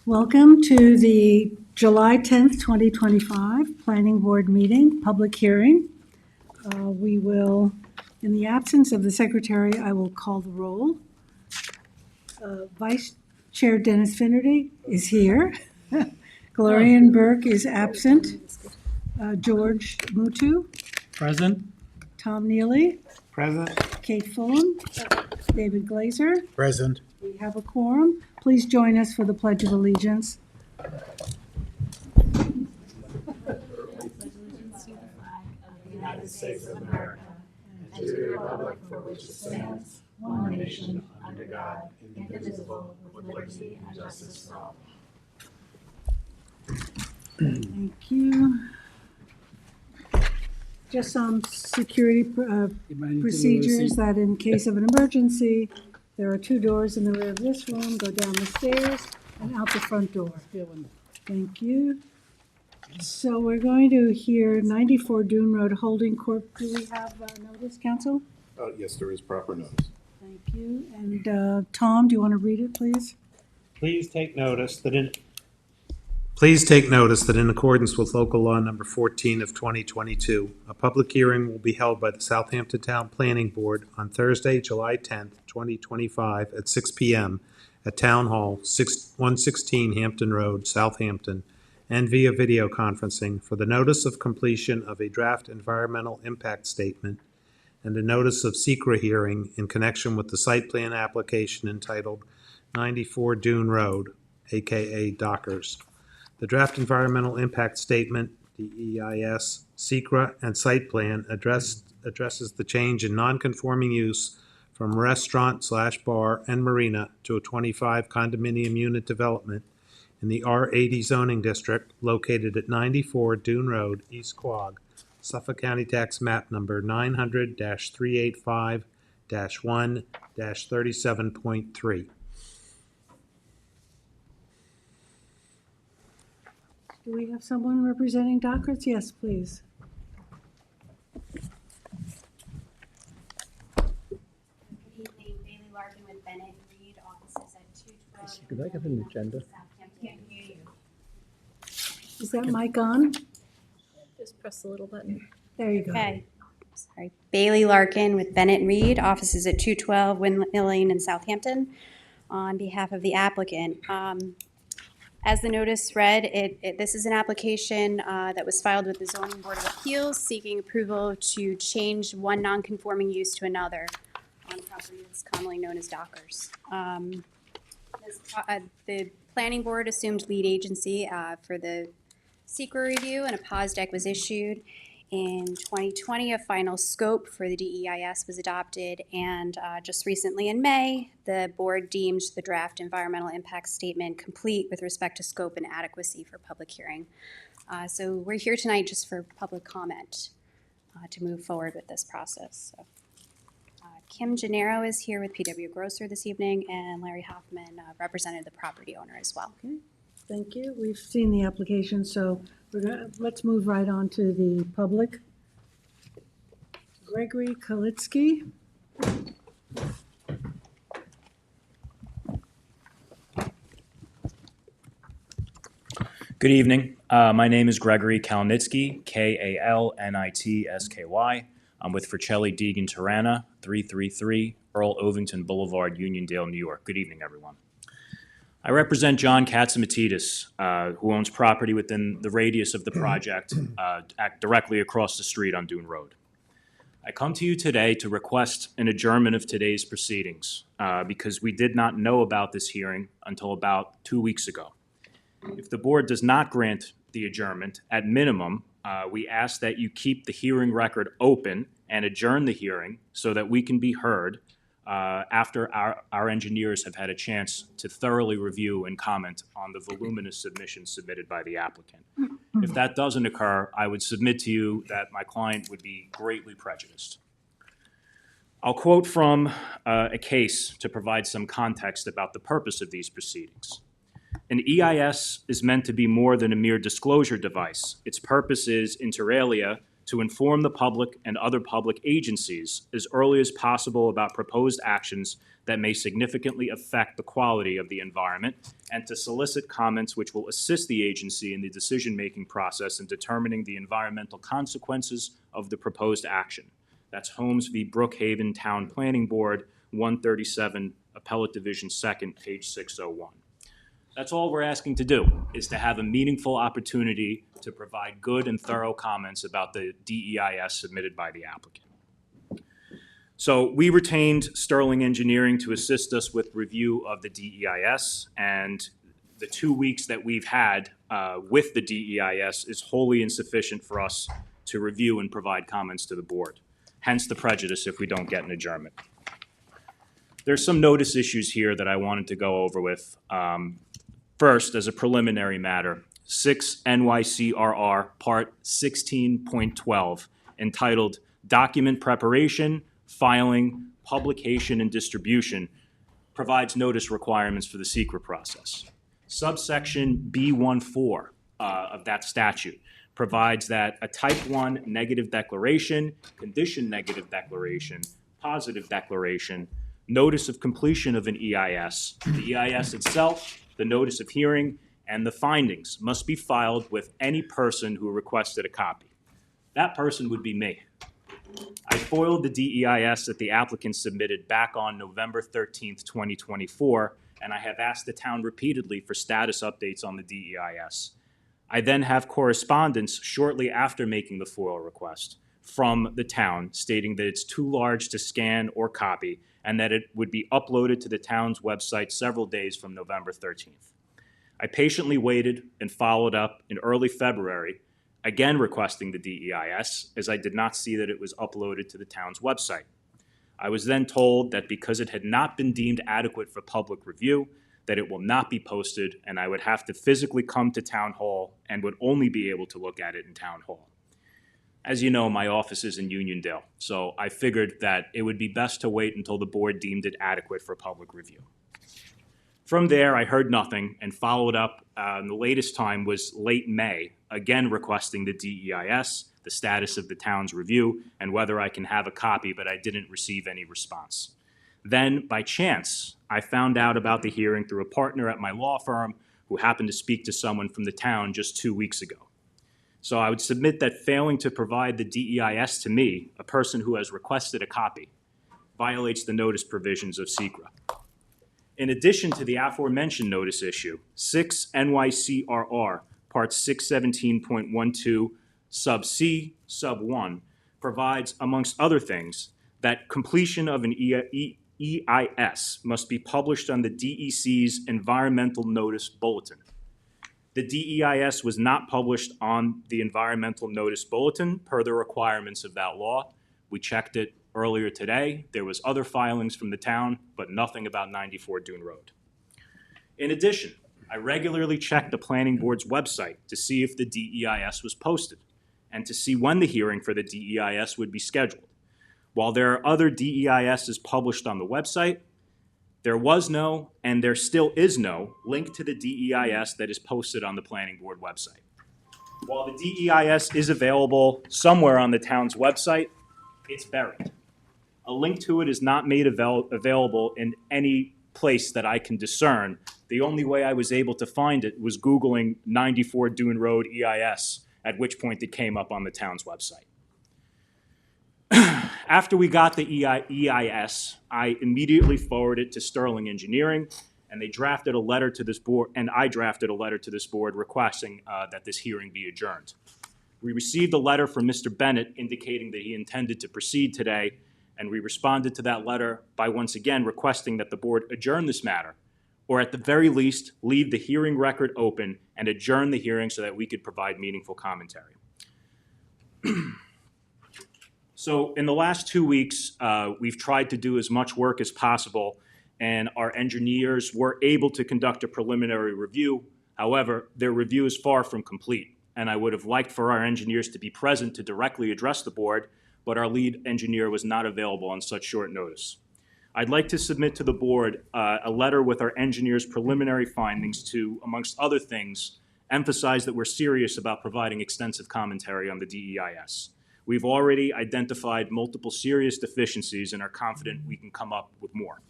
Welcome to the July 10th, 2025 Planning Board meeting, public hearing. We will, in the absence of the secretary, I will call the roll. Vice Chair Dennis Finnerty is here. Glorian Burke is absent. George Mutu. Present. Tom Neely. Present. Kate Fulham. David Glazer. Present. We have a quorum. Please join us for the Pledge of Allegiance. United States of America, and to the republic for which it stands, one nation, under God, indivisible, with liberty and justice for all. Thank you. Just some security procedures that in case of an emergency, there are two doors in the rear of this room, go down the stairs and out the front door. Thank you. So we're going to hear 94 Dune Road Holding Corp. Do we have notice, counsel? Yes, there is proper notice. Thank you. And Tom, do you want to read it, please? Please take notice that in accordance with local law number 14 of 2022, a public hearing will be held by the Southampton Town Planning Board on Thursday, July 10th, 2025 at 6 p.m. at Town Hall, 116 Hampton Road, Southampton, and via video conferencing for the notice of completion of a draft environmental impact statement and a notice of SECRA hearing in connection with the site plan application entitled 94 Dune Road, aka Dockers. The draft environmental impact statement, DEIS, SECRA, and site plan addresses the change in non-conforming use from restaurant/bar and marina to a 25 condominium unit development in the R80 zoning district located at 94 Dune Road, East Quogue, Suffolk County Tax Map Number 900-385-1-37.3. Do we have someone representing Dockers? Yes, please. Good evening, Bailey Larkin with Bennett Reed, offices at 212. Could I get an agenda? Can't hear you. Is that mic on? Just press the little button. There you go. Okay. Sorry. Bailey Larkin with Bennett Reed, offices at 212 Windmill Lane in Southampton, on behalf of the applicant. As the notice read, this is an application that was filed with the Zoning Board of Appeals seeking approval to change one non-conforming use to another on property that's commonly known as Dockers. The Planning Board assumed lead agency for the SECRA review, and a pause deck was issued. In 2020, a final scope for the DEIS was adopted, and just recently in May, the board deemed the draft environmental impact statement complete with respect to scope and adequacy for public hearing. So we're here tonight just for public comment to move forward with this process. So, Kim Gennaro is here with PW Grosser this evening, and Larry Hoffman represented the property owner as well. Okay, thank you. We've seen the application, so let's move right on to the public. Gregory Kalitsky. Good evening. My name is Gregory Kalnitsky, Kalnitsky. I'm with Fricelli Deegan Tirana, 333 Earl Ovington Boulevard, Uniondale, New York. Good evening, everyone. I represent John Katzimatidis, who owns property within the radius of the project, directly across the street on Dune Road. I come to you today to request an adjournment of today's proceedings because we did not know about this hearing until about 2 weeks ago. If the board does not grant the adjournment, at minimum, we ask that you keep the hearing record open and adjourn the hearing so that we can be heard after our engineers have had a chance to thoroughly review and comment on the voluminous submission submitted by the applicant. If that doesn't occur, I would submit to you that my client would be greatly prejudiced. I'll quote from a case to provide some context about the purpose of these proceedings. An EIS is meant to be more than a mere disclosure device. Its purpose is, inter alia, to inform the public and other public agencies as early as possible about proposed actions that may significantly affect the quality of the environment, and to solicit comments which will assist the agency in the decision-making process in determining the environmental consequences of the proposed action. That's Holmes v. Brookhaven Town Planning Board, 137, Appellate Division 2nd, page 601. That's all we're asking to do, is to have a meaningful opportunity to provide good and thorough comments about the DEIS submitted by the applicant. So we retained Sterling Engineering to assist us with review of the DEIS, and the 2 weeks that we've had with the DEIS is wholly insufficient for us to review and provide comments to the board. Hence the prejudice if we don't get an adjournment. There's some notice issues here that I wanted to go over with. First, as a preliminary matter, 6 NYCRR Part 16.12, entitled Document Preparation, Filing, Publication, and Distribution, provides notice requirements for the secret process. Subsection B14 of that statute provides that a Type 1 negative declaration, condition negative declaration, positive declaration, notice of completion of an EIS, the EIS itself, the notice of hearing, and the findings must be filed with any person who requested a copy. That person would be me. I foiled the DEIS that the applicant submitted back on November 13th, 2024, and I have asked the town repeatedly for status updates on the DEIS. I then have correspondence shortly after making the FOIL request from the town stating that it's too large to scan or copy and that it would be uploaded to the town's website several days from November 13th. I patiently waited and followed up in early February, again requesting the DEIS, as I did not see that it was uploaded to the town's website. I was then told that because it had not been deemed adequate for public review, that it will not be posted, and I would have to physically come to Town Hall and would only be able to look at it in Town Hall. As you know, my office is in Uniondale, so I figured that it would be best to wait until the board deemed it adequate for public review. From there, I heard nothing and followed up, and the latest time was late May, again requesting the DEIS, the status of the town's review, and whether I can have a copy, but I didn't receive any response. Then, by chance, I found out about the hearing through a partner at my law firm who happened to speak to someone from the town just 2 weeks ago. So I would submit that failing to provide the DEIS to me, a person who has requested a copy, violates the notice provisions of SECRA. In addition to the aforementioned notice issue, 6 NYCRR Part 617.12 Sub C, Sub 1 provides, amongst other things, that completion of an EIS must be published on the DEC's Environmental Notice Bulletin. The DEIS was not published on the Environmental Notice Bulletin per the requirements of that law. We checked it earlier today. There was other filings from the town, but nothing about 94 Dune Road. In addition, I regularly checked the planning board's website to see if the DEIS was posted and to see when the hearing for the DEIS would be scheduled. While there are other DEISs published on the website, there was no, and there still is no, link to the DEIS that is posted on the planning board website. While the DEIS is available somewhere on the town's website, it's buried. A link to it is not made available in any place that I can discern. The only way I was able to find it was Googling 94 Dune Road EIS, at which point it came up on the town's website. After we got the EIS, I immediately forwarded it to Sterling Engineering, and they drafted a letter to this board, and I drafted a letter to this board requesting that this hearing be adjourned. We received a letter from Mr. Bennett indicating that he intended to proceed today, and we responded to that letter by once again requesting that the board adjourn this matter, or at the very least, leave the hearing record open and adjourn the hearing so that we could provide meaningful commentary. So in the last 2 weeks, we've tried to do as much work as possible, and our engineers were able to conduct a preliminary review. However, their review is far from complete, and I would have liked for our engineers to be present to directly address the board, but our lead engineer was not available on such short notice. I'd like to submit to the board a letter with our engineers' preliminary findings to, amongst other things, emphasize that we're serious about providing extensive commentary on the DEIS. We've already identified multiple serious deficiencies and are confident we can come up with more.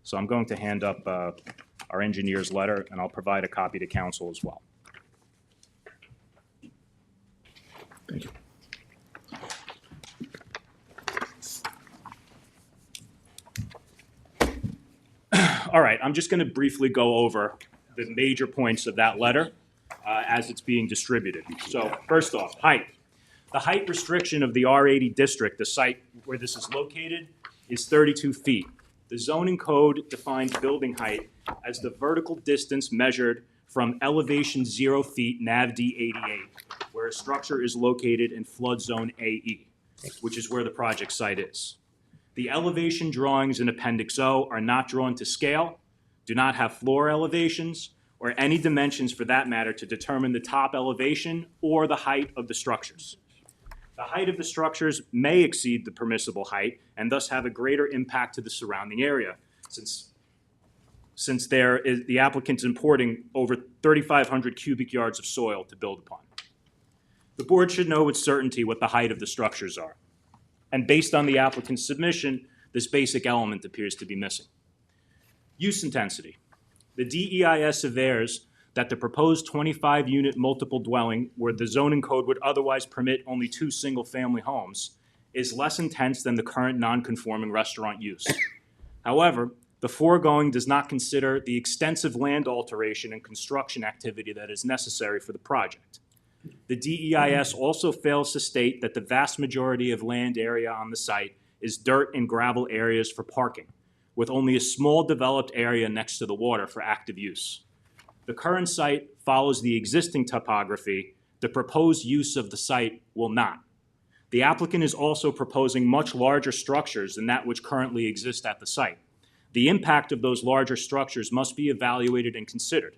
So I'm going to hand up our engineer's letter, and I'll provide a copy to council as well. Thank you. All right, I'm just going to briefly go over the major points of that letter as it's being distributed. So first off, height. The height restriction of the R80 district, the site where this is located, is 32 feet. The zoning code defines building height as the vertical distance measured from elevation 0 feet NAVD 88, where a structure is located in flood zone AE, which is where the project site is. The elevation drawings in Appendix O are not drawn to scale, do not have floor elevations, or any dimensions for that matter to determine the top elevation or the height of the structures. The height of the structures may exceed the permissible height and thus have a greater impact to the surrounding area, since the applicant's importing over 3,500 cubic yards of soil to build upon. The board should know with certainty what the height of the structures are. And based on the applicant's submission, this basic element appears to be missing. Use intensity. The DEIS avers that the proposed 25-unit multiple dwelling, where the zoning code would otherwise permit only 2 single-family homes, is less intense than the current non-conforming restaurant use. However, the foregoing does not consider the extensive land alteration and construction activity that is necessary for the project. The DEIS also fails to state that the vast majority of land area on the site is dirt and gravel areas for parking, with only a small developed area next to the water for active use. The current site follows the existing topography. The proposed use of the site will not. The applicant is also proposing much larger structures than that which currently exist at the site. The impact of those larger structures must be evaluated and considered.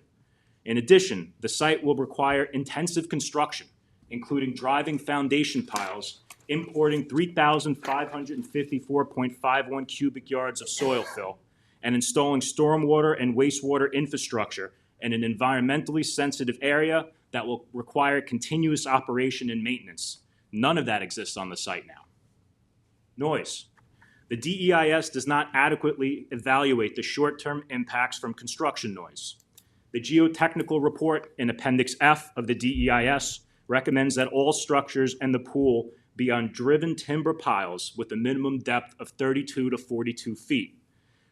In addition, the site will require intensive construction, including driving foundation piles, importing 3,554.51 cubic yards of soil fill, and installing stormwater and wastewater infrastructure in an environmentally sensitive area that will require continuous operation and maintenance. None of that exists on the site now. Noise. The DEIS does not adequately evaluate the short-term impacts from construction noise. The geotechnical report in Appendix F of the DEIS recommends that all structures and the pool be on driven timber piles with a minimum depth of 32 to 42 feet.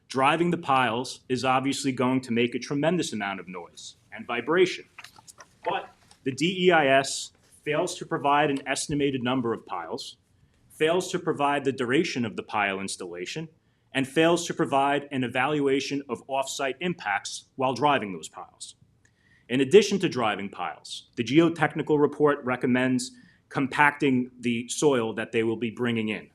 Driving the piles is obviously going to make a tremendous amount of noise and vibration. But the DEIS fails to provide an estimated number of piles, fails to provide the duration of the pile installation, and fails to provide an evaluation of off-site impacts while driving those piles. In addition to driving piles, the geotechnical report recommends compacting the soil that they will be bringing in.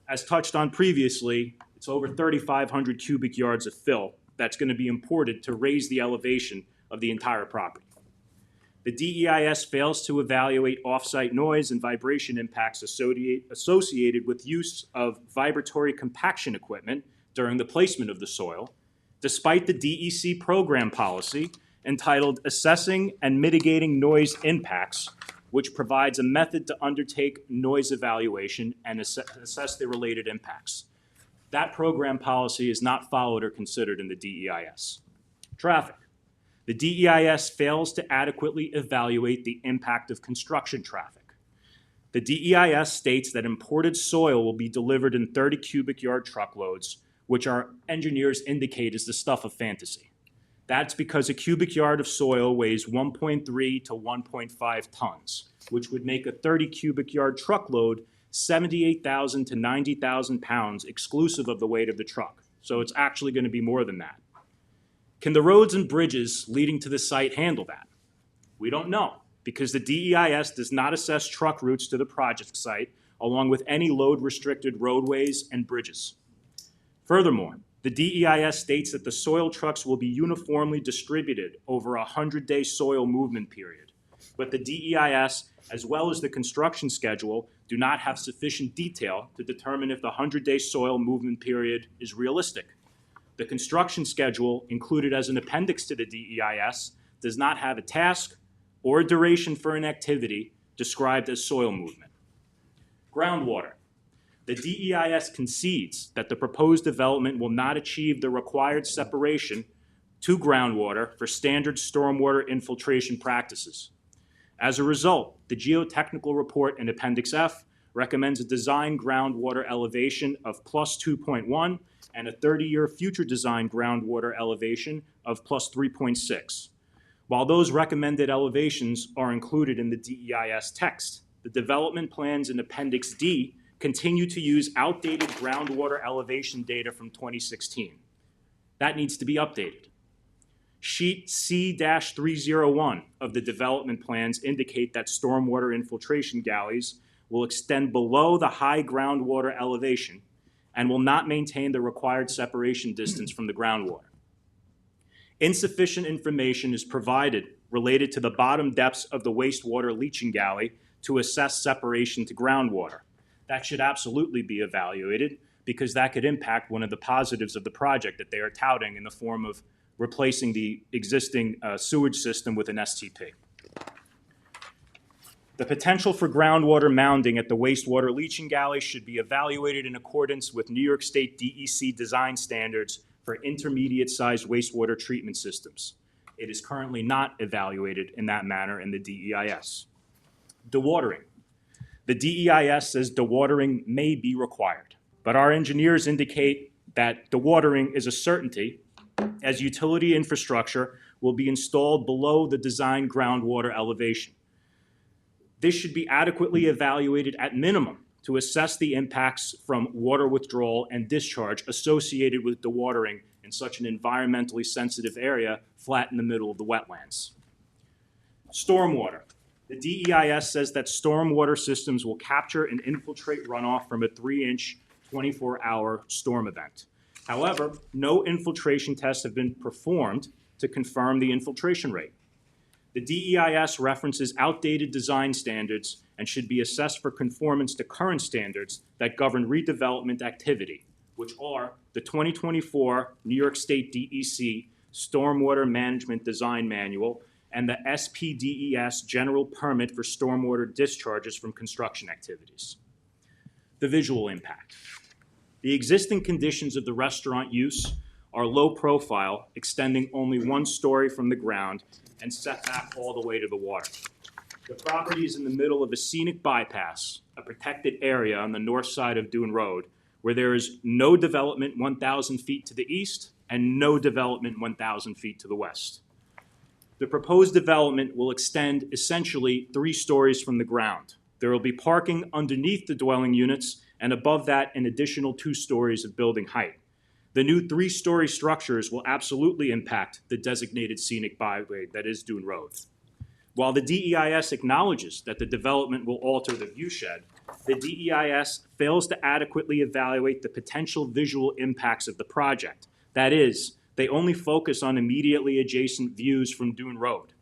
As touched on previously, it's over 3,500 cubic yards of fill that's going to be imported to raise the elevation of the entire property. The DEIS fails to evaluate off-site noise and vibration impacts associated with use of vibratory compaction equipment during the placement of the soil, despite the DEC program policy entitled Assessing and Mitigating Noise Impacts, which provides a method to undertake noise evaluation and assess the related impacts. That program policy is not followed or considered in the DEIS. Traffic. The DEIS fails to adequately evaluate the impact of construction traffic. The DEIS states that imported soil will be delivered in 30 cubic yard truckloads, which our engineers indicate is the stuff of fantasy. That's because a cubic yard of soil weighs 1.3 to 1.5 tons, which would make a 30 cubic yard truckload 78,000 to 90,000 pounds exclusive of the weight of the truck. So it's actually going to be more than that. Can the roads and bridges leading to the site handle that? We don't know, because the DEIS does not assess truck routes to the project site, along with any load-restricted roadways and bridges. Furthermore, the DEIS states that the soil trucks will be uniformly distributed over a 100-day soil movement period, but the DEIS, as well as the construction schedule, do not have sufficient detail to determine if the 100-day soil movement period is realistic. The construction schedule, included as an appendix to the DEIS, does not have a task or a duration for an activity described as soil movement. Groundwater. The DEIS concedes that the proposed development will not achieve the required separation to groundwater for standard stormwater infiltration practices. As a result, the geotechnical report in Appendix F recommends a design groundwater elevation of plus 2.1 and a 30-year future design groundwater elevation of plus 3.6. While those recommended elevations are included in the DEIS text, the development plans in Appendix D continue to use outdated groundwater elevation data from 2016. That needs to be updated. Sheet C-301 of the development plans indicate that stormwater infiltration galleys will extend below the high groundwater elevation and will not maintain the required separation distance from the groundwater. Insufficient information is provided related to the bottom depths of the wastewater leaching galley to assess separation to groundwater. That should absolutely be evaluated because that could impact one of the positives of the project that they are touting in the form of replacing the existing sewage system with an STP. The potential for groundwater mounding at the wastewater leaching galley should be evaluated in accordance with New York State DEC design standards for intermediate-sized wastewater treatment systems. It is currently not evaluated in that manner in the DEIS. Dewatering. The DEIS says dewatering may be required, but our engineers indicate that dewatering is a certainty as utility infrastructure will be installed below the design groundwater elevation. This should be adequately evaluated at minimum to assess the impacts from water withdrawal and discharge associated with dewatering in such an environmentally sensitive area flat in the middle of the wetlands. Stormwater. The DEIS says that stormwater systems will capture and infiltrate runoff from a 3-inch, 24-hour storm event. However, no infiltration tests have been performed to confirm the infiltration rate. The DEIS references outdated design standards and should be assessed for conformance to current standards that govern redevelopment activity, which are the 2024 New York State DEC Stormwater Management Design Manual and the SPDES General Permit for Stormwater Discharges from Construction Activities. The visual impact. The existing conditions of the restaurant use are low profile, extending only 1 story from the ground and set back all the way to the water. The property is in the middle of a scenic bypass, a protected area on the north side of Dune Road, where there is no development 1,000 feet to the east and no development 1,000 feet to the west. The proposed development will extend essentially 3 stories from the ground. There will be parking underneath the dwelling units and above that an additional 2 stories of building height. The new 3-story structures will absolutely impact the designated scenic byway that is Dune Road. While the DEIS acknowledges that the development will alter the viewshed, the DEIS fails to adequately evaluate the potential visual impacts of the project. That is, they only focus on immediately adjacent views from Dune Road,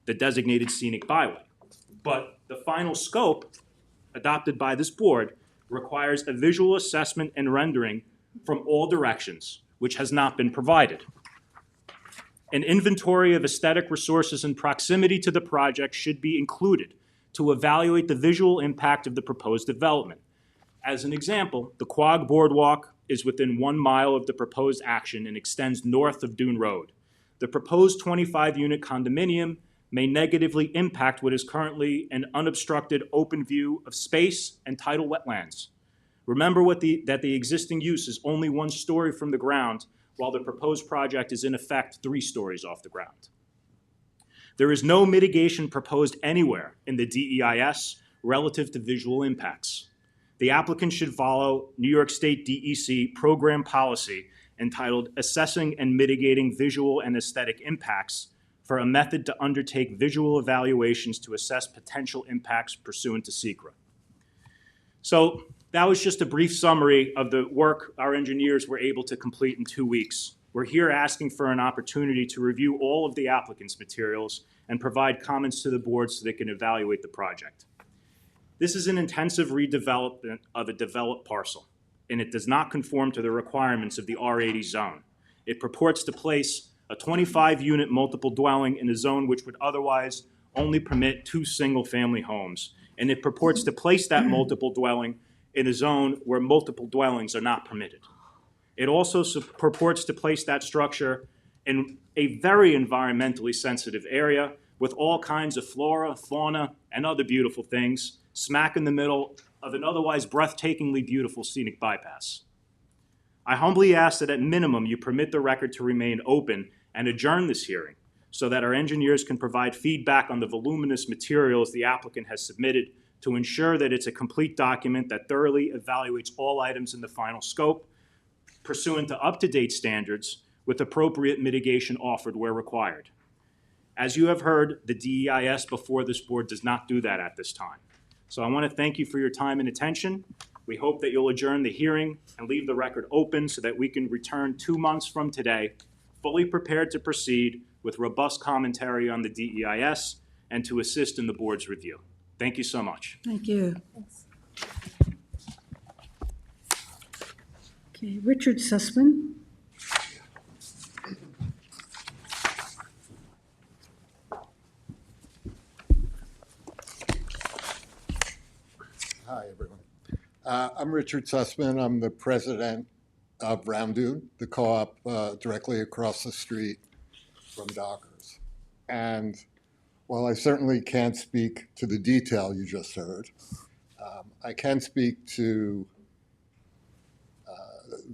the designated scenic byway. But the final scope, adopted by this board, requires a visual assessment and rendering from all directions, which has not been provided. An inventory of aesthetic resources in proximity to the project should be included to evaluate the visual impact of the proposed development. As an example, the Quag Boardwalk is within 1 mile of the proposed action and extends north of Dune Road. The proposed 25-unit condominium may negatively impact what is currently an unobstructed open view of space and tidal wetlands. Remember that the existing use is only 1 story from the ground, while the proposed project is in effect 3 stories off the ground. There is no mitigation proposed anywhere in the DEIS relative to visual impacts. The applicant should follow New York State DEC program policy entitled Assessing and Mitigating Visual and Aesthetic Impacts for a method to undertake visual evaluations to assess potential impacts pursuant to SECRA. So that was just a brief summary of the work our engineers were able to complete in 2 weeks. We're here asking for an opportunity to review all of the applicant's materials and provide comments to the board so they can evaluate the project. This is an intensive redevelopment of a developed parcel, and it does not conform to the requirements of the R80 zone. It purports to place a 25-unit multiple dwelling in a zone which would otherwise only permit 2 single-family homes, and it purports to place that multiple dwelling in a zone where multiple dwellings are not permitted. It also purports to place that structure in a very environmentally sensitive area with all kinds of flora, fauna, and other beautiful things, smack in the middle of an otherwise breathtakingly beautiful scenic bypass. I humbly ask that at minimum you permit the record to remain open and adjourn this hearing so that our engineers can provide feedback on the voluminous materials the applicant has submitted to ensure that it's a complete document that thoroughly evaluates all items in the final scope pursuant to up-to-date standards with appropriate mitigation offered where required. As you have heard, the DEIS before this board does not do that at this time. So I want to thank you for your time and attention. We hope that you'll adjourn the hearing and leave the record open so that we can return 2 months from today, fully prepared to proceed with robust commentary on the DEIS and to assist in the board's review. Thank you so much. Thank you. Okay, Richard Sussman. Hi, everyone. I'm Richard Sussman. I'm the president of Round Dune, the co-op directly across the street from Dockers. And while I certainly can't speak to the detail you just heard, I can speak to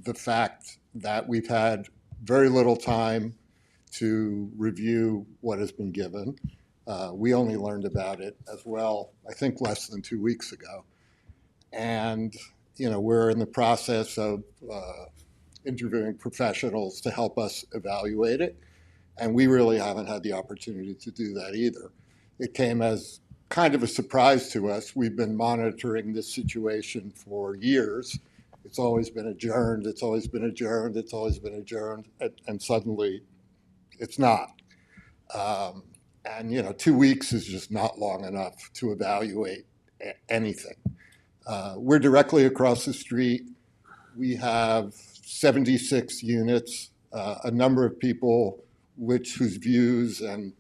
the fact that we've had very little time to review what has been given. We only learned about it as well, I think less than 2 weeks ago. And, we're in the process of interviewing professionals to help us evaluate it. And we really haven't had the opportunity to do that either. It came as kind of a surprise to us. We've been monitoring this situation for years. It's always been adjourned, it's always been adjourned, it's always been adjourned, and suddenly it's not. And 2 weeks is just not long enough to evaluate anything. We're directly across the street. We have 76 units, a number of people whose views and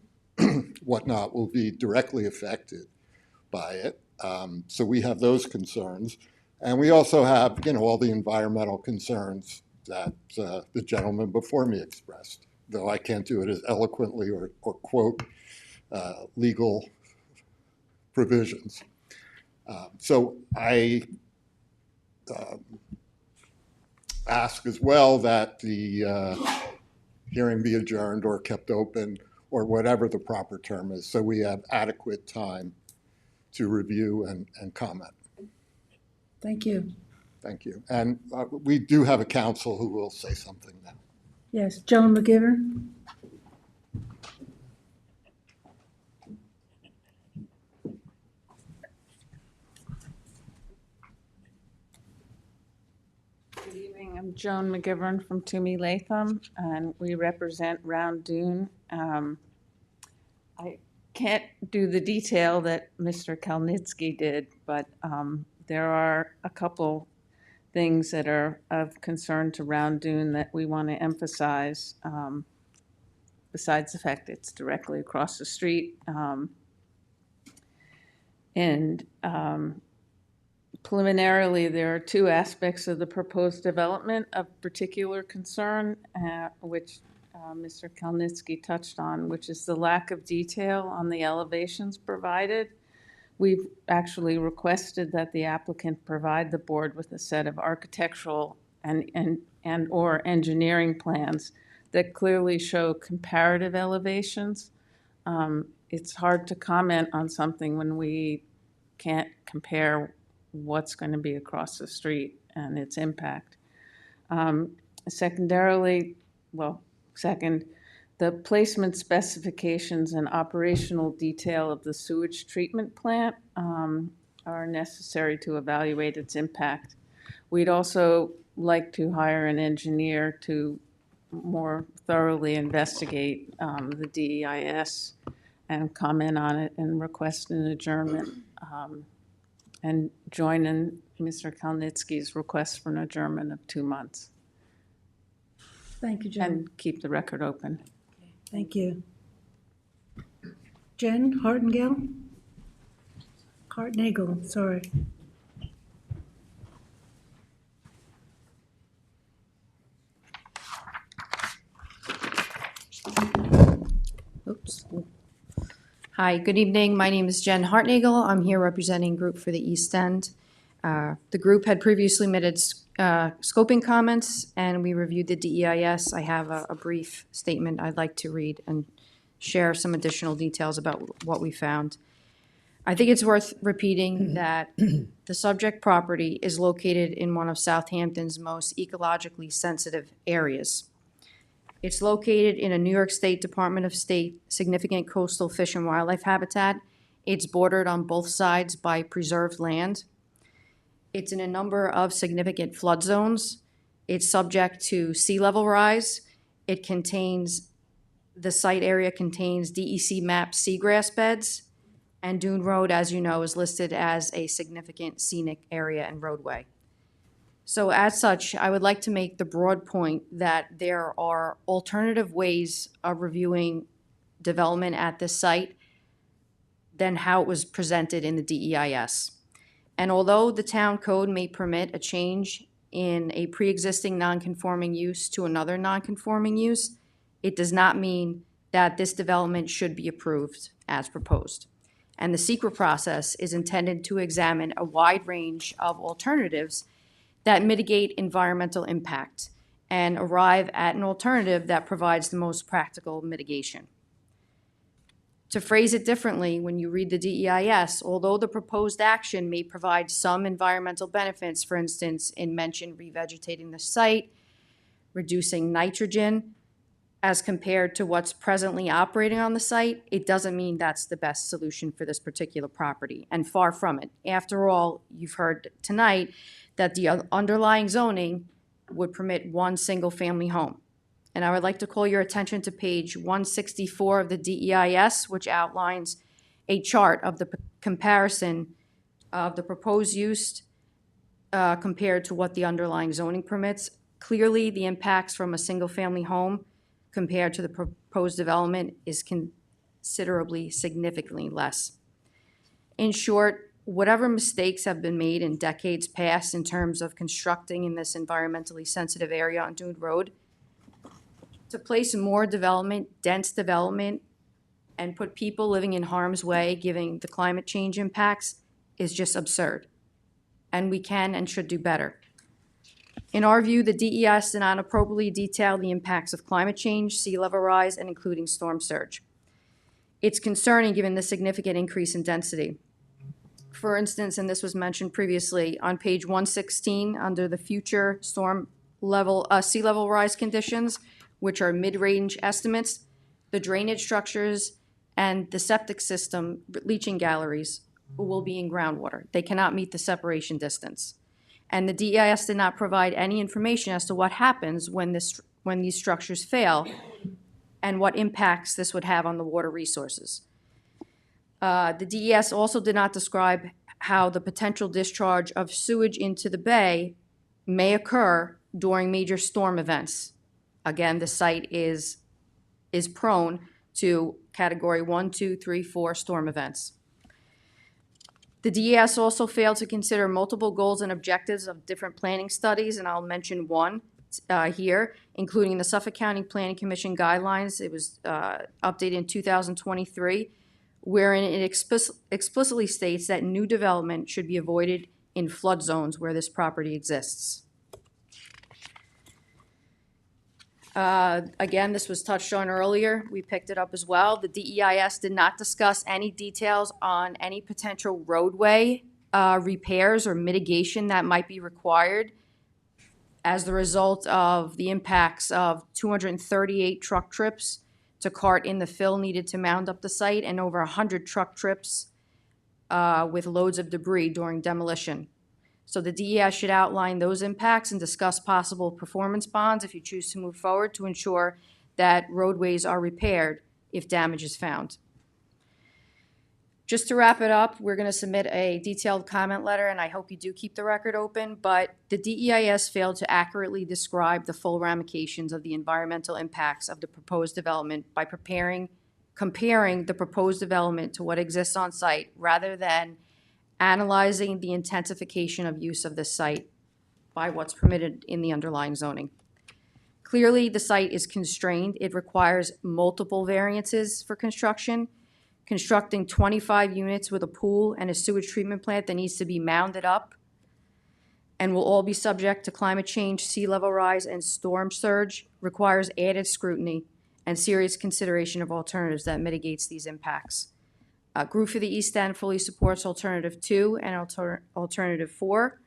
whatnot will be directly affected by it. So we have those concerns. And we also have, all the environmental concerns that the gentleman before me expressed, though I can't do it as eloquently or quote legal provisions. So I ask as well that the hearing be adjourned or kept open or whatever the proper term is, so we have adequate time to review and comment. Thank you. Thank you. And we do have a counsel who will say something now. Yes, Joan McGivern. Good evening. I'm Joan McGivern from Toomey Latham, and we represent Round Dune. I can't do the detail that Mr. Kalnitsky did, but there are a couple things that are of concern to Round Dune that we want to emphasize, besides the fact it's directly across the street. Preliminarily, there are two aspects of the proposed development of particular concern, which Mr. Kalnitsky touched on, which is the lack of detail on the elevations provided. We've actually requested that the applicant provide the board with a set of architectural and or engineering plans that clearly show comparative elevations. It's hard to comment on something when we can't compare what's going to be across the street and its impact. Second, the placement specifications and operational detail of the sewage treatment plant are necessary to evaluate its impact. We'd also like to hire an engineer to more thoroughly investigate the DEIS and comment on it and request an adjournment and join in Mr. Kalnitsky's request for an adjournment of 2 months. Thank you, Joan. And keep the record open. Thank you. Jen Hartnagel? Hartnagel, sorry. Hi, good evening. My name is Jen Hartnagel. I'm here representing Group for the East End. The group had previously made its scoping comments, and we reviewed the DEIS. I have a brief statement I'd like to read and share some additional details about what we found. I think it's worth repeating that the subject property is located in one of Southampton's most ecologically sensitive areas. It's located in a New York State Department of State significant coastal fish and wildlife habitat. It's bordered on both sides by preserved land. It's in a number of significant flood zones. It's subject to sea level rise. The site area contains DEC mapped seagrass beds, and Dune Road, as you know, is listed as a significant scenic area and roadway. So as such, I would like to make the broad point that there are alternative ways of reviewing development at this site than how it was presented in the DEIS. And although the town code may permit a change in a pre-existing non-conforming use to another non-conforming use, it does not mean that this development should be approved as proposed. And the secret process is intended to examine a wide range of alternatives that mitigate environmental impact and arrive at an alternative that provides the most practical mitigation. To phrase it differently, when you read the DEIS, although the proposed action may provide some environmental benefits, for instance, in mention revegetating the site, reducing nitrogen, as compared to what's presently operating on the site, it doesn't mean that's the best solution for this particular property, and far from it. After all, you've heard tonight that the underlying zoning would permit one single-family home. And I would like to call your attention to page 164 of the DEIS, which outlines a chart of the comparison of the proposed use compared to what the underlying zoning permits. Clearly, the impacts from a single-family home compared to the proposed development is considerably, significantly less. In short, whatever mistakes have been made in decades past in terms of constructing in this environmentally sensitive area on Dune Road, to place more development, dense development, and put people living in harm's way, given the climate change impacts, is just absurd. And we can and should do better. In our view, the DES did not appropriately detail the impacts of climate change, sea level rise, and including storm surge. It's concerning given the significant increase in density. For instance, and this was mentioned previously, on page 116, under the future sea level rise conditions, which are mid-range estimates, the drainage structures and the septic system, leaching galleries, will be in groundwater. They cannot meet the separation distance. And the DEIS did not provide any information as to what happens when these structures fail and what impacts this would have on the water resources. The DES also did not describe how the potential discharge of sewage into the bay may occur during major storm events. Again, the site is prone to category 1, 2, 3, 4 storm events. The DES also failed to consider multiple goals and objectives of different planning studies, and I'll mention one here, including the Suffolk County Planning Commission guidelines. It was updated in 2023, wherein it explicitly states that new development should be avoided in flood zones where this property exists. Again, this was touched on earlier. We picked it up as well. The DEIS did not discuss any details on any potential roadway repairs or mitigation that might be required as the result of the impacts of 238 truck trips to cart in the fill needed to mound up the site and over 100 truck trips with loads of debris during demolition. So the DES should outline those impacts and discuss possible performance bonds if you choose to move forward to ensure that roadways are repaired if damage is found. Just to wrap it up, we're going to submit a detailed comment letter, and I hope you do keep the record open, but the DEIS failed to accurately describe the full ramifications of the environmental impacts of the proposed development by comparing the proposed development to what exists on site rather than analyzing the intensification of use of this site by what's permitted in the underlying zoning. Clearly, the site is constrained. It requires multiple variances for construction. Constructing 25 units with a pool and a sewage treatment plant that needs to be mounded up and will all be subject to climate change, sea level rise, and storm surge requires added scrutiny and serious consideration of alternatives that mitigates these impacts. Group for the East End fully supports Alternative 2 and Alternative 4,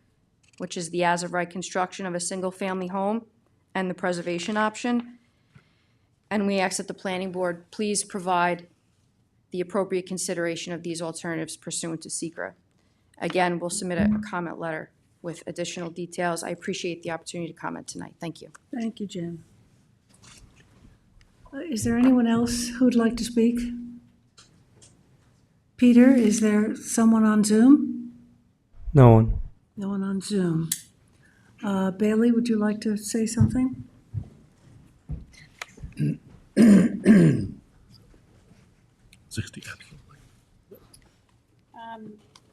which is the as-of-right construction of a single-family home and the preservation option. And we ask that the planning board please provide the appropriate consideration of these alternatives pursuant to SECRA. Again, we'll submit a comment letter with additional details. I appreciate the opportunity to comment tonight. Thank you. Thank you, Jen. Is there anyone else who'd like to speak? Peter, is there someone on Zoom? No one. No one on Zoom. Bailey, would you like to say something? 60, absolutely.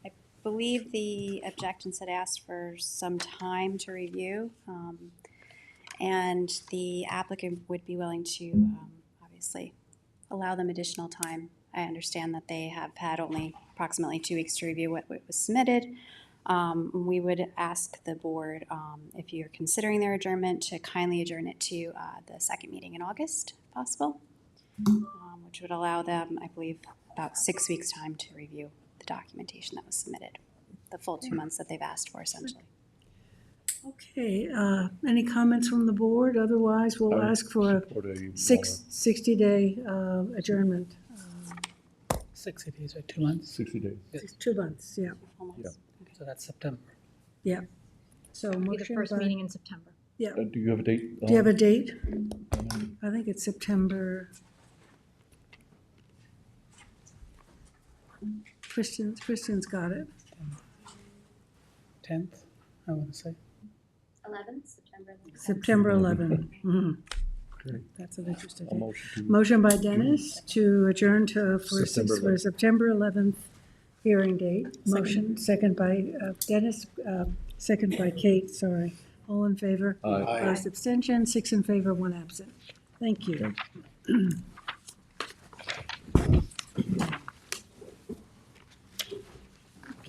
I believe the objections had asked for some time to review, and the applicant would be willing to obviously allow them additional time. I understand that they have had only approximately 2 weeks to review what was submitted. We would ask the board, if you're considering their adjournment, to kindly adjourn it to the second meeting in August, if possible, which would allow them, I believe, about 6 weeks' time to review the documentation that was submitted, the full 2 months that they've asked for, essentially. Okay, any comments from the board? Otherwise, we'll ask for a 60-day adjournment. 60 days or 2 months? 60 days. 2 months, yeah. Almost. So that's September. Yeah. So Be the motion first by, meeting in September. yeah. Do you have a date? Do you have a date? I think it's September. Kristen's got it. 10th, I want to say. 11th, September 11th. September 11. Mhm. Okay. That's an interesting A date. motion to. Motion by Dennis to adjourn to, for September September 11th hearing date. Motion, second by Dennis, second by Kate, sorry. All in favor? Aye. Opposed, abstention, 6 in favor, 1 absent. Thank you.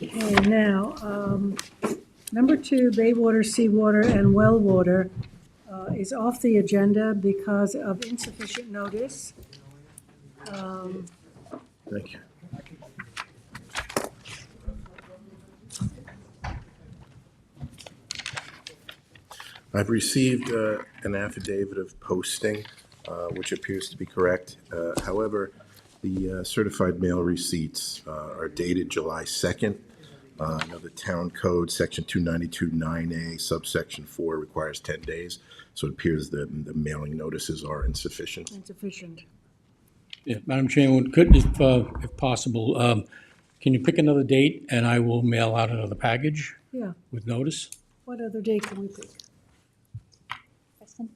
Okay, now, number 2, Baywater, Seawater, and Well Water is off the agenda because of insufficient notice. Thank you. I've received an affidavit of posting, which appears to be correct. However, the certified mail receipts are dated July 2nd. I know the town code, section 292-9A, subsection 4 requires 10 days. So it appears that the mailing notices are insufficient. Insufficient. Yeah, Madam Chairman, could, if possible, can you pick another date and I will mail out another package Yeah. with notice? What other date can we pick? Kristen?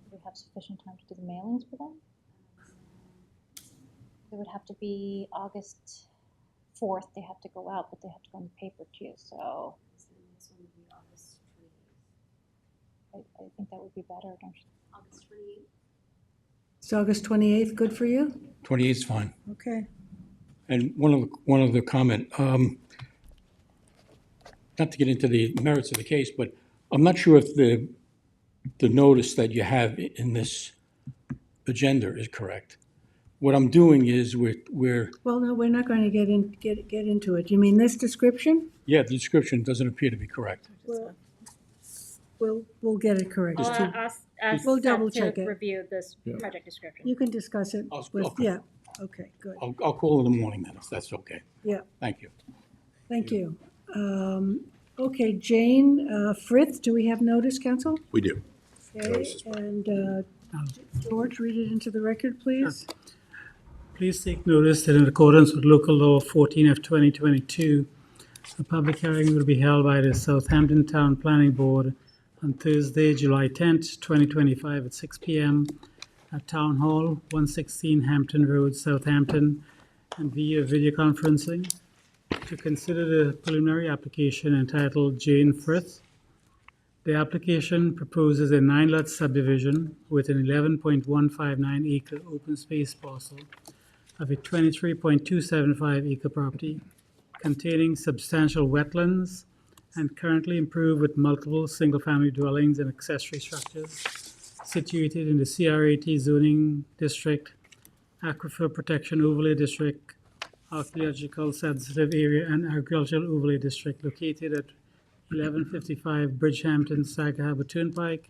Do we have sufficient time to do the mailings for them? It would have to be August 4th. They have to go out, but they have to go in the paper too, so. I think that would be better, don't you? August 28th. Is August 28th good for you? 28th is fine. Okay. And one other comment, not to get into the merits of the case, but I'm not sure if the notice that you have in this agenda is correct. What I'm doing is we're Well, no, we're not going to get into it. You mean this description? yeah, the description doesn't appear to be correct. We'll get it corrected. Ask We'll Seth double to check it. review this project description. You can discuss it with, Okay. yeah, okay, good, I'll call in the morning then, if that's okay. yeah, Thank you. thank you. Okay, Jane Frith, do we have notice, counsel? We do. Okay, Notice is and George, read it into the record, please. Please take notice that in accordance with local law 14 of 2022, a public hearing will be held by the Southampton Town Planning Board on Thursday, July 10th, 2025 at 6 p.m. at Town Hall, 116 Hampton Road, Southampton, and via video conferencing to consider the preliminary application entitled Jane Frith. The application proposes a 9-lot subdivision with an 11.159 acre open space parcel of a 23.275 acre property containing substantial wetlands and currently improved with multiple single-family dwellings and accessory structures situated in the CRAT zoning district, Aquifer Protection Overlay District, Archaeological Sensitive Area, and Agricultural Overlay District located at 1155 Bridgehampton, Sag Harbor Turnpike,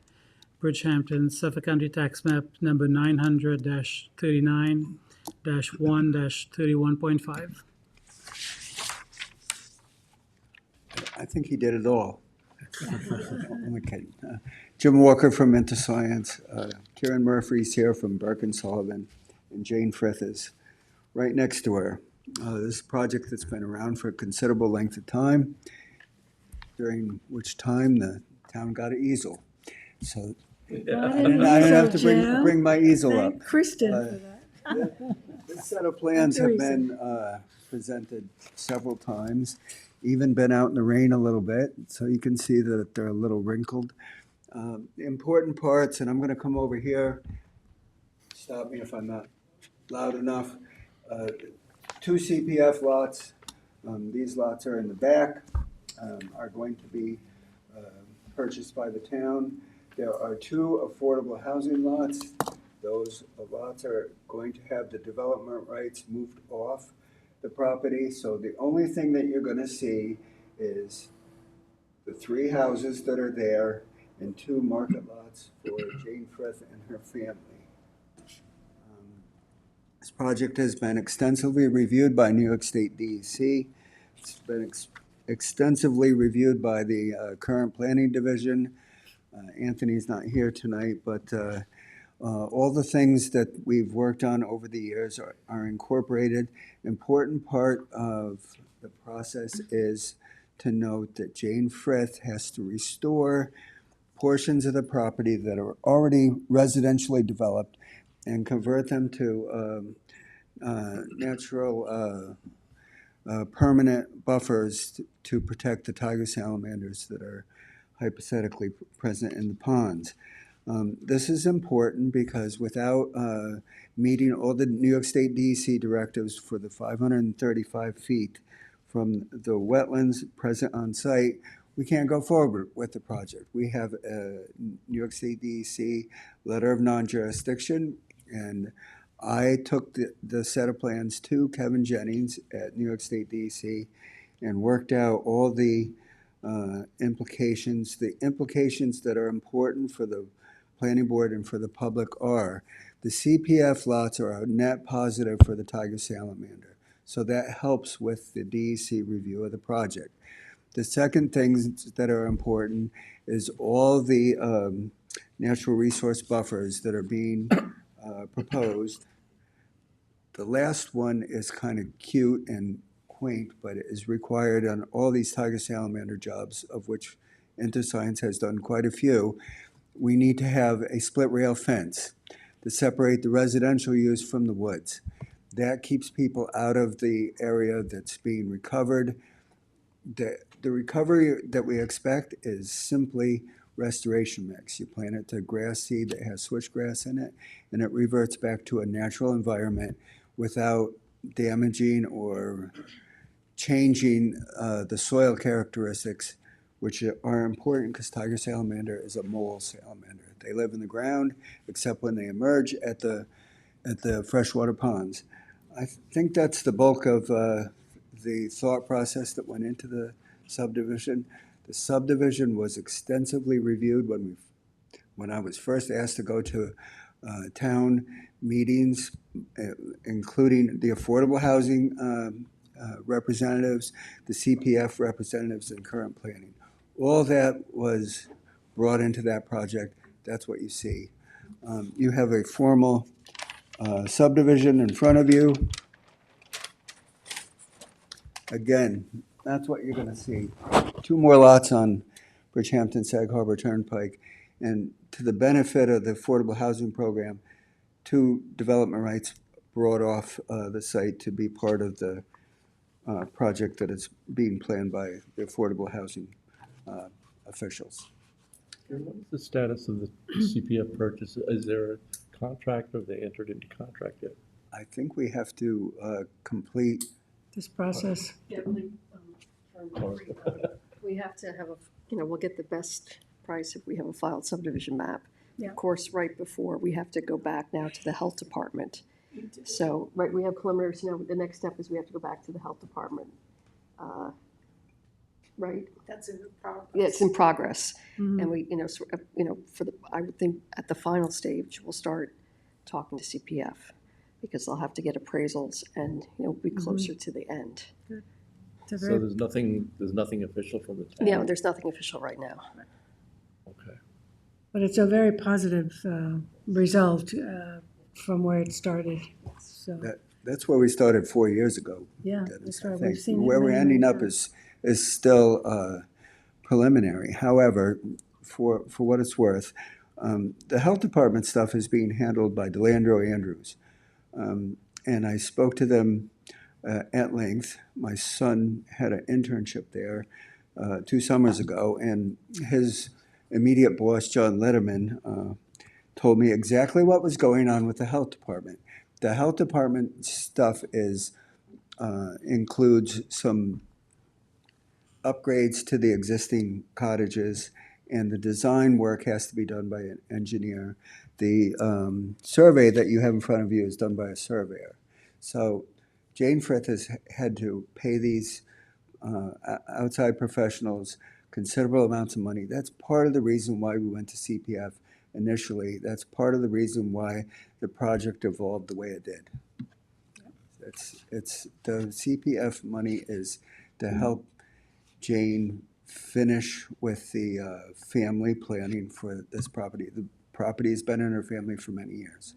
Bridgehampton, Suffolk County Tax Map number 900-39-1-31.5. I think he did it all. Okay. Jim Walker from InterScience. Kieran Murphy's here from Burke and Sullivan, and Jane Frith is right next to her. This is a project that's been around for a considerable length of time, during which time the town got an easel. So I didn't have to bring my easel up. Thank Kristen for that. This set of plans have been presented several times, even been out in the rain a little bit, so you can see that they're a little wrinkled. The important parts, and I'm going to come over here, stop me if I'm not loud enough. 2 CPF lots. These lots are in the back, are going to be purchased by the town. There are 2 affordable housing lots. Those lots are going to have the development rights moved off the property. So the only thing that you're going to see is the 3 houses that are there and 2 market lots for Jane Frith and her family. This project has been extensively reviewed by New York State DEC. It's been extensively reviewed by the current planning division. Anthony's not here tonight, but all the things that we've worked on over the years are incorporated. Important part of the process is to note that Jane Frith has to restore portions of the property that are already residentially developed and convert them to natural permanent buffers to protect the tiger salamanders that are hypothetically present in the ponds. This is important because without meeting all the New York State DEC directives for the 535 feet from the wetlands present on site, we can't go forward with the project. We have a New York State DEC letter of non-jurisdiction, and I took the set of plans to Kevin Jennings at New York State DEC and worked out all the implications. The implications that are important for the planning board and for the public are the CPF lots are a net positive for the tiger salamander. So that helps with the DEC review of the project. The second things that are important is all the natural resource buffers that are being proposed. The last one is kind of cute and quaint, but it is required on all these tiger salamander jobs, of which InterScience has done quite a few. We need to have a split rail fence to separate the residential use from the woods. That keeps people out of the area that's being recovered. The recovery that we expect is simply restoration mix. You plant it to grass seed that has switchgrass in it, and it reverts back to a natural environment without damaging or changing the soil characteristics, which are important because tiger salamander is a mole salamander. They live in the ground except when they emerge at the freshwater ponds. I think that's the bulk of the thought process that went into the subdivision. The subdivision was extensively reviewed when I was first asked to go to town meetings, including the affordable housing representatives, the CPF representatives, and current planning. All that was brought into that project. That's what you see. You have a formal subdivision in front of you. Again, that's what you're going to see. 2 more lots on Bridgehampton Sag Harbor Turnpike. And to the benefit of the affordable housing program, 2 development rights brought off the site to be part of the project that is being planned by the affordable housing officials. And what is the status of the CPF purchase? Is there a contract, or have they entered into contract yet? I think we have to complete. This process. We have to have we'll get the best price if we have a filed subdivision map. Yeah. Of course, right before, we have to go back now to the health department. So, right, we have preliminary, so now the next step is we have to go back to the health department. Right? That's in progress. Yeah, it's in progress. And we, I would think at the final stage, we'll start talking to CPF because they'll have to get appraisals and, be closer to the end. It's a So very, there's nothing official from the town? No, there's nothing official right now. Okay. but it's a very positive result from where it started. So, That's where we started 4 years ago. yeah, Dennis, that's I right. think. We've seen it Where we're many, ending many up times. is still preliminary. However, for what it's worth, the health department stuff is being handled by DeLandro Andrews. And I spoke to them at length. My son had an internship there 2 summers ago, and his immediate boss, John Letterman, told me exactly what was going on with the health department. The health department stuff includes some upgrades to the existing cottages, and the design work has to be done by an engineer. The survey that you have in front of you is done by a surveyor. So Jane Frith has had to pay these outside professionals considerable amounts of money. That's part of the reason why we went to CPF initially. That's part of the reason why the project evolved the way it did. It's the CPF money is to help Jane finish with the family planning for this property. The property has been in her family for many years.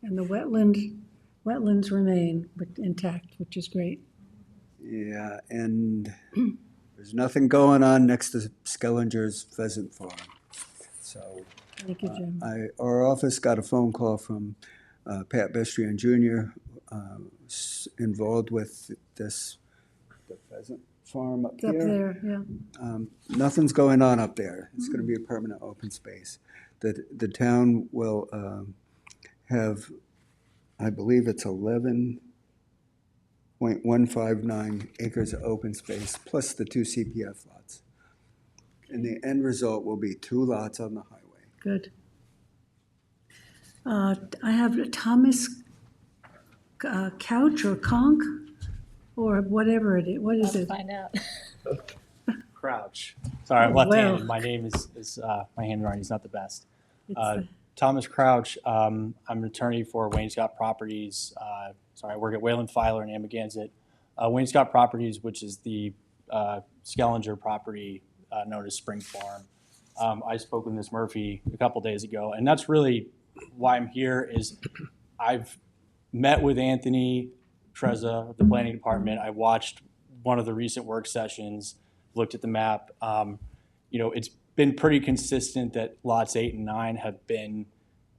And the wetlands remain intact, which is great. Yeah, and there's nothing going on next to Skellinger's pheasant farm. So Thank you, Jim. our office got a phone call from Pat Bestrian Jr., involved with the pheasant farm up It's up here. there, yeah. Nothing's going on up there. It's going to be a permanent open space. The town will have, I believe it's 11.159 acres of open space, plus the 2 CPF lots. And the end result will be 2 lots on the highway. Good. I have Thomas Couch or Conch, or whatever it is. What is it? Find out. Crouch. Sorry, I'm left-handed. Well. My name is my handwriting is not the best. It's Thomas Crouch. I'm an attorney for Wayne Scott Properties. I work at Wayland Filer in Amagansett. Wayne Scott Properties, which is the Skellinger property known as Spring Farm. I spoke with Ms. Murphy a couple days ago, and that's really why I'm here. Is I've met with Anthony Trezza of the planning department. I watched one of the recent work sessions, looked at the map. It's been pretty consistent that lots 8 and 9 have been,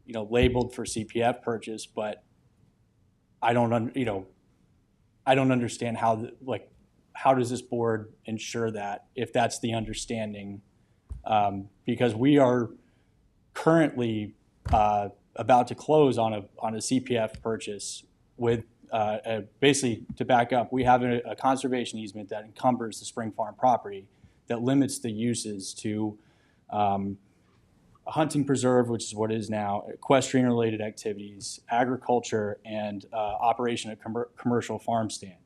labeled for CPF purchase, but I don't understand how does this board ensure that if that's the understanding? Because we are currently about to close on a CPF purchase with basically, to back up, we have a conservation easement that encumbers the Spring Farm property that limits the uses to a hunting preserve, which is what it is now, equestrian-related activities, agriculture, and operation of commercial farm stand.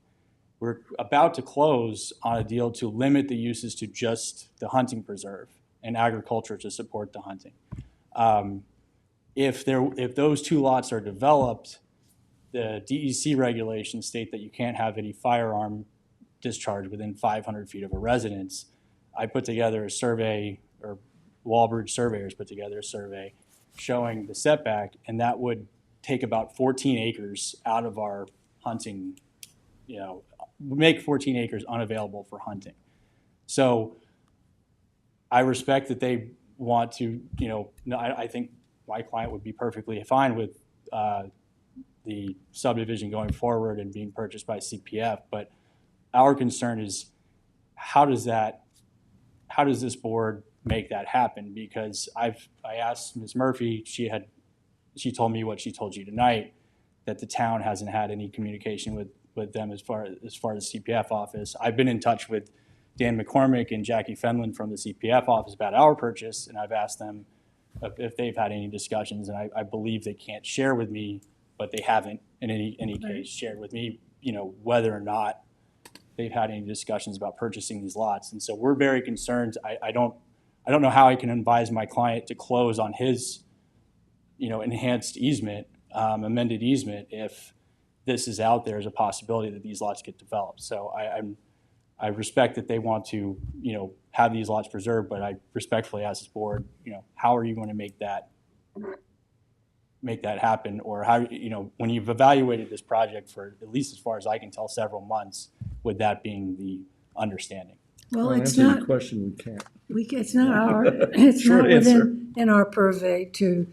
We're about to close on a deal to limit the uses to just the hunting preserve and agriculture to support the hunting. If those 2 lots are developed, the DEC regulations state that you can't have any firearm discharge within 500 feet of a residence. I put together a survey, or Walbridge surveyors put together a survey showing the setback, and that would take about 14 acres out of our hunting, make 14 acres unavailable for hunting. So I respect that they want to, I think my client would be perfectly fine with the subdivision going forward and being purchased by CPF, but our concern is how does this board make that happen? Because I asked Ms. Murphy, she told me what she told you tonight, that the town hasn't had any communication with them as far as CPF office. I've been in touch with Dan McCormick and Jackie Fenlon from the CPF office about our purchase, and I've asked them if they've had any discussions, and I believe they can't share with me, but they haven't in any case shared with me, whether or not they've had any discussions about purchasing these lots. And so we're very concerned. I don't know how I can advise my client to close on his, enhanced easement, amended easement, if this is out there as a possibility that these lots get developed. So I respect that they want to, have these lots preserved, but I respectfully ask this board, how are you going to make that happen? Or how, when you've evaluated this project for, at least as far as I can tell, several months, with that being the understanding? Well, To it's answer not, your question, we can't. it's not our, it's Short not in our purview to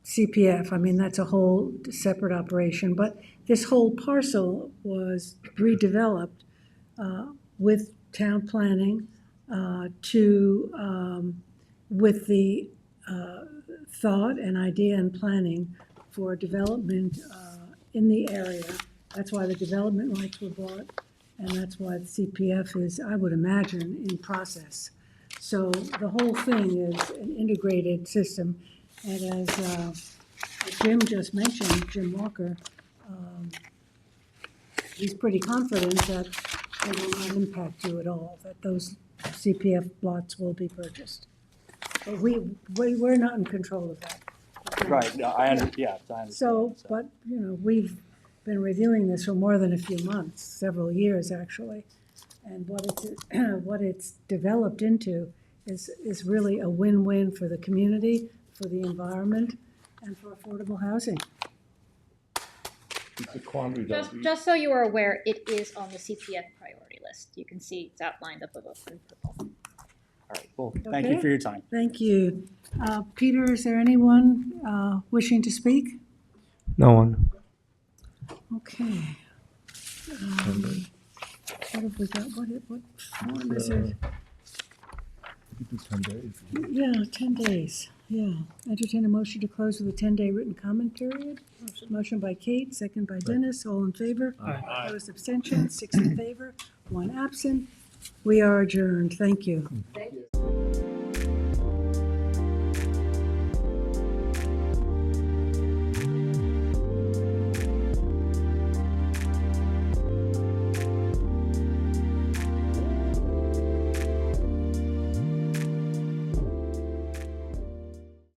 CPF. I mean, that's a whole separate operation, but this whole parcel was redeveloped with town planning with the thought and idea and planning for development in the area. That's why the development rights were bought, and that's why the CPF is, I would imagine, in process. So the whole thing is an integrated system, and as Jim just mentioned, Jim Walker, he's pretty confident that it will not impact you at all, that those CPF lots will be purchased. But we're not in control of that. Right, no, I understand. So, but, we've been reviewing this for more than a few months, several years, actually. And what it's developed into is really a win-win for the community, for the environment, and for affordable housing. It's a quandary. Just so you are aware, it is on the CPF priority list. You can see it's outlined up above in purple. All right, well, thank you for your time. Thank you. Peter, is there anyone wishing to speak? No one. Okay. What have we got? What form is it? You do 10 days. Yeah, 10 days. Yeah. Entertain a motion to close with a 10-day written comment period. Motion by Kate, second by Dennis. All in favor? Aye. Opposed, abstentions, 6 in favor, 1 absent. We are adjourned. Thank you. Thank you.